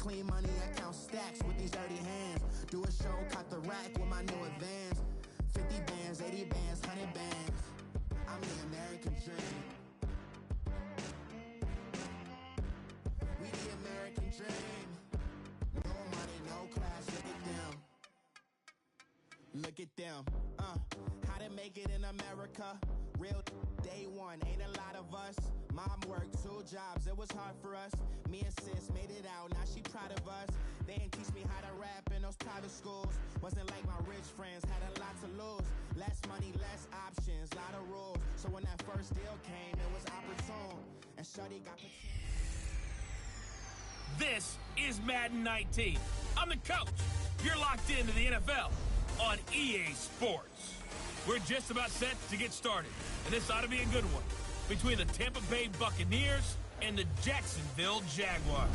clean money, I count stacks with these dirty hands. Do a show, cut the rack with my new advance. 50 bands, 80 bands, 100 bands. I'm the American dream. We the American dream. No money, no class, look at them. Look at them, how to make it in America. Real day one, ain't a lot of us. Mom worked 2 jobs, it was hard for us. Me and sis made it out, now she proud of us. They didn't teach me how to rap in those private schools. Wasn't like my rich friends, had a lot to lose. Less money, less options, lot of rules. So when that first deal came, it was opportune. And Shorty got This is Madden 19. I'm the coach. You're locked into the NFL on EA Sports. We're just about set to get started, and this ought to be a good one between the Tampa Bay Buccaneers and the Jacksonville Jaguars.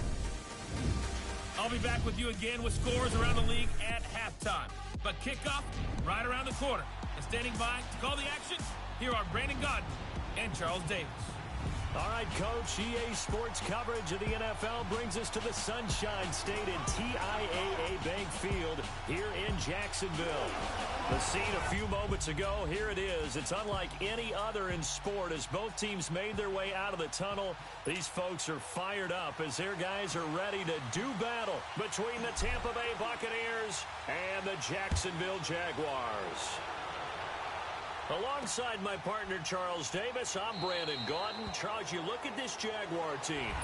I'll be back with you again with scores around the league at halftime. But kickoff right around the corner. And standing by to call the action, here are Brandon Godden and Charles Davis. All right, Coach, EA Sports coverage of the NFL brings us to the Sunshine State in TIAA Bank Field here in Jacksonville. The scene a few moments ago, here it is. It's unlike any other in sport as both teams made their way out of the tunnel. These folks are fired up as their guys are ready to do battle between the Tampa Bay Buccaneers and the Jacksonville Jaguars. Alongside my partner, Charles Davis, I'm Brandon Gaudin. Charles, you look at this Jaguar team.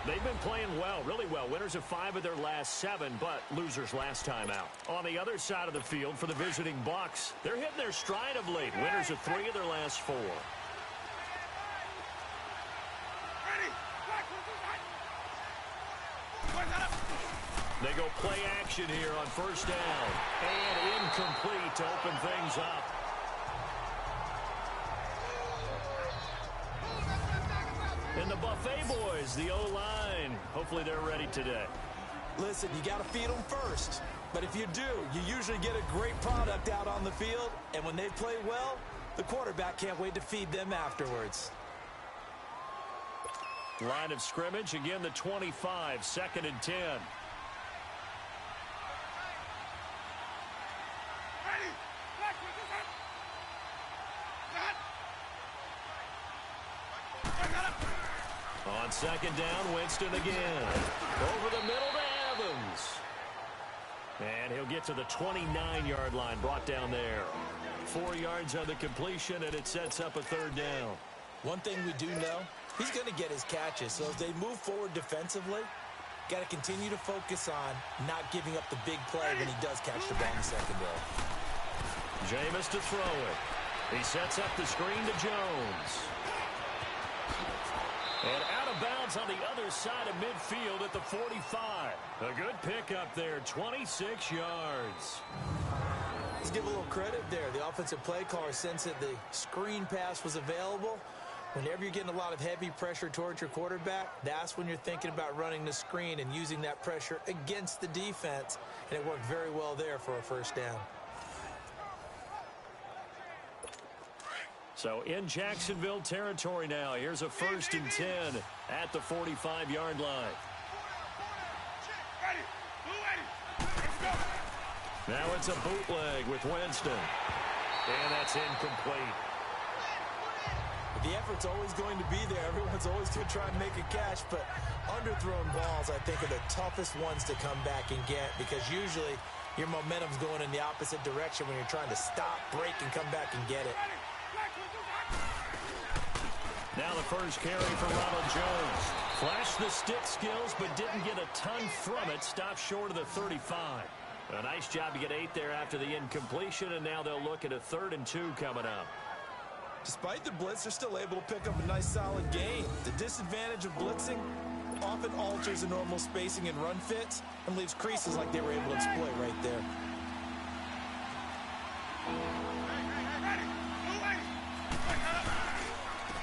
They've been playing well, really well. Winners of 5 of their last 7, but losers last time out. On the other side of the field for the visiting Bucs, they're hitting their stride of late. Winners of 3 of their last 4. They go play action here on first down. And incomplete to open things up. And the Buffet boys, the O-line, hopefully they're ready today. Listen, you got to feed them first. But if you do, you usually get a great product out on the field. And when they play well, the quarterback can't wait to feed them afterwards. Line of scrimmage, again the 25, 2nd and 10. On 2nd down, Winston again. Over the middle to Evans. And he'll get to the 29-yard line, brought down there. 4 yards on the completion, and it sets up a 3rd down. One thing we do know, he's going to get his catches. So as they move forward defensively, got to continue to focus on not giving up the big play when he does catch the ball in the secondary. Jameis to throw it. He sets up the screen to Jones. And out of bounds on the other side of midfield at the 45. A good pickup there, 26 yards. Let's give a little credit there. The offensive play caller sensed that the screen pass was available. Whenever you're getting a lot of heavy pressure towards your quarterback, that's when you're thinking about running the screen and using that pressure against the defense. And it worked very well there for a first down. So in Jacksonville territory now. Here's a 1st and 10 at the 45-yard line. Now it's a bootleg with Winston. And that's incomplete. The effort's always going to be there. Everyone's always going to try and make a catch, but underthrown balls, I think, are the toughest ones to come back and get because usually your momentum's going in the opposite direction when you're trying to stop, break, and come back and get it. Now the first carry for Ronald Jones. Flashed the stick skills, but didn't get a ton from it. Stopped short of the 35. A nice job to get 8 there after the incompletion, and now they'll look at a 3rd and 2 coming up. Despite the blitz, they're still able to pick up a nice solid gain. The disadvantage of blitzing often alters the normal spacing and run fits and leaves creases like they were able to exploit right there.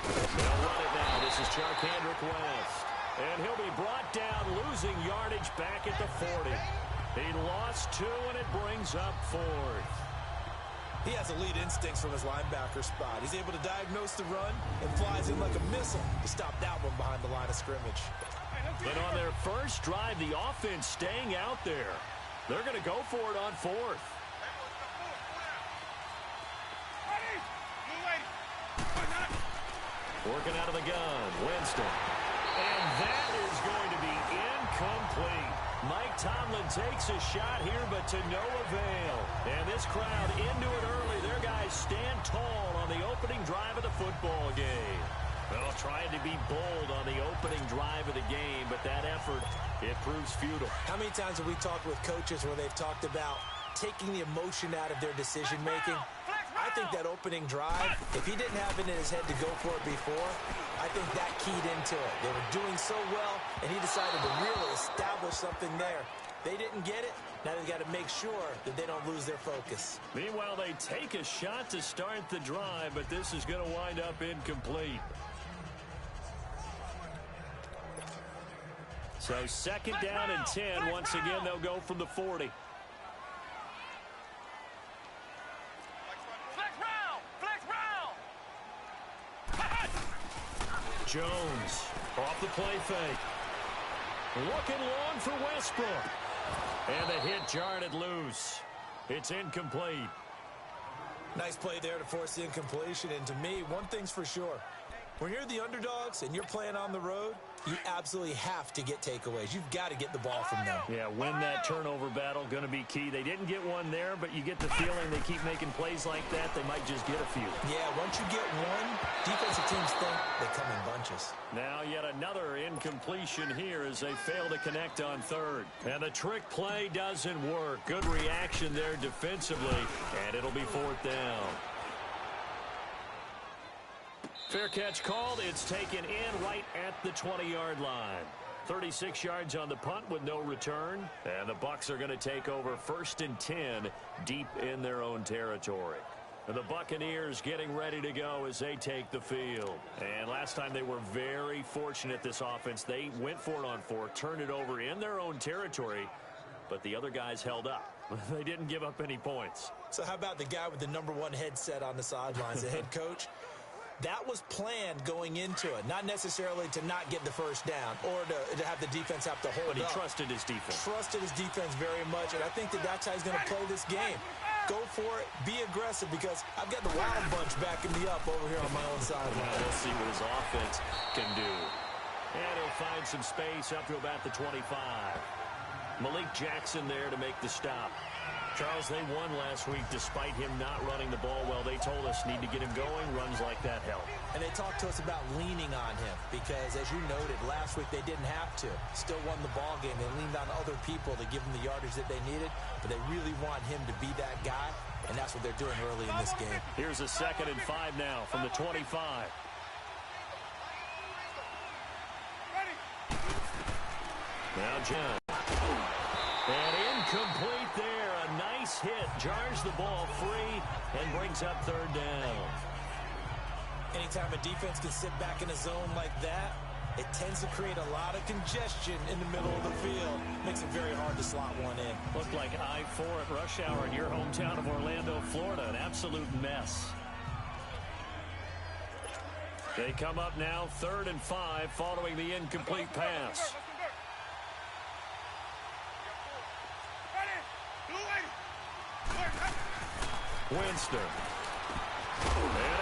They'll run it now. This is Charkandrick West. And he'll be brought down, losing yardage back at the 40. He lost 2, and it brings up 4th. He has elite instincts from his linebacker spot. He's able to diagnose the run and flies in like a missile to stop that one behind the line of scrimmage. And on their first drive, the offense staying out there. They're going to go for it on fourth. Working out of the gun, Winston. And that is going to be incomplete. Mike Tomlin takes a shot here, but to no avail. And this crowd into it early. Their guys stand tall on the opening drive of the football game. Well, trying to be bold on the opening drive of the game, but that effort, it proves futile. How many times have we talked with coaches where they've talked about taking the emotion out of their decision-making? I think that opening drive, if he didn't have it in his head to go for it before, I think that keyed into it. They were doing so well, and he decided to really establish something there. They didn't get it. Now they've got to make sure that they don't lose their focus. Meanwhile, they take a shot to start the drive, but this is going to wind up incomplete. So second down and 10. Once again, they'll go from the 40. Jones off the play fake. Looking long for Westbrook. And the hit jarred it loose. It's incomplete. Nice play there to force the incompletion. And to me, one thing's for sure. When you're the underdogs and you're playing on the road, you absolutely have to get takeaways. You've got to get the ball from them. Yeah, win that turnover battle, going to be key. They didn't get one there, but you get the feeling they keep making plays like that, they might just get a few. Yeah, once you get one, defensive teams think they come in bunches. Now yet another incompletion here as they fail to connect on third. And the trick play doesn't work. Good reaction there defensively, and it'll be fourth down. Fair catch called. It's taken in right at the 20-yard line. 36 yards on the punt with no return. And the Bucs are going to take over 1st and 10 deep in their own territory. And the Buccaneers getting ready to go as they take the field. And last time they were very fortunate, this offense. They went for it on 4, turned it over in their own territory, but the other guys held up. They didn't give up any points. So how about the guy with the #1 headset on the sidelines, the head coach? That was planned going into it, not necessarily to not get the first down or to have the defense have to hold up. But he trusted his defense. Trusted his defense very much, and I think that's how he's going to play this game. Go for it, be aggressive, because I've got the Wild Bunch backing me up over here on my own sideline. We'll see what his offense can do. And he'll find some space up to about the 25. Malik Jackson there to make the stop. Charles, they won last week despite him not running the ball well. They told us need to get him going. Runs like that help. And they talked to us about leaning on him because, as you noted, last week they didn't have to. Still won the ball game. They leaned on other people to give them the yardage that they needed, but they really want him to be that guy, and that's what they're doing early in this game. Here's a 2nd and 5 now from the 25. Now John. And incomplete there. A nice hit. Jars the ball free and brings up 3rd down. Anytime a defense can sit back in a zone like that, it tends to create a lot of congestion in the middle of the field. Makes it very hard to slot one in. Looked like I-4 at rush hour in your hometown of Orlando, Florida. An absolute mess. They come up now 3rd and 5 following the incomplete pass. Winston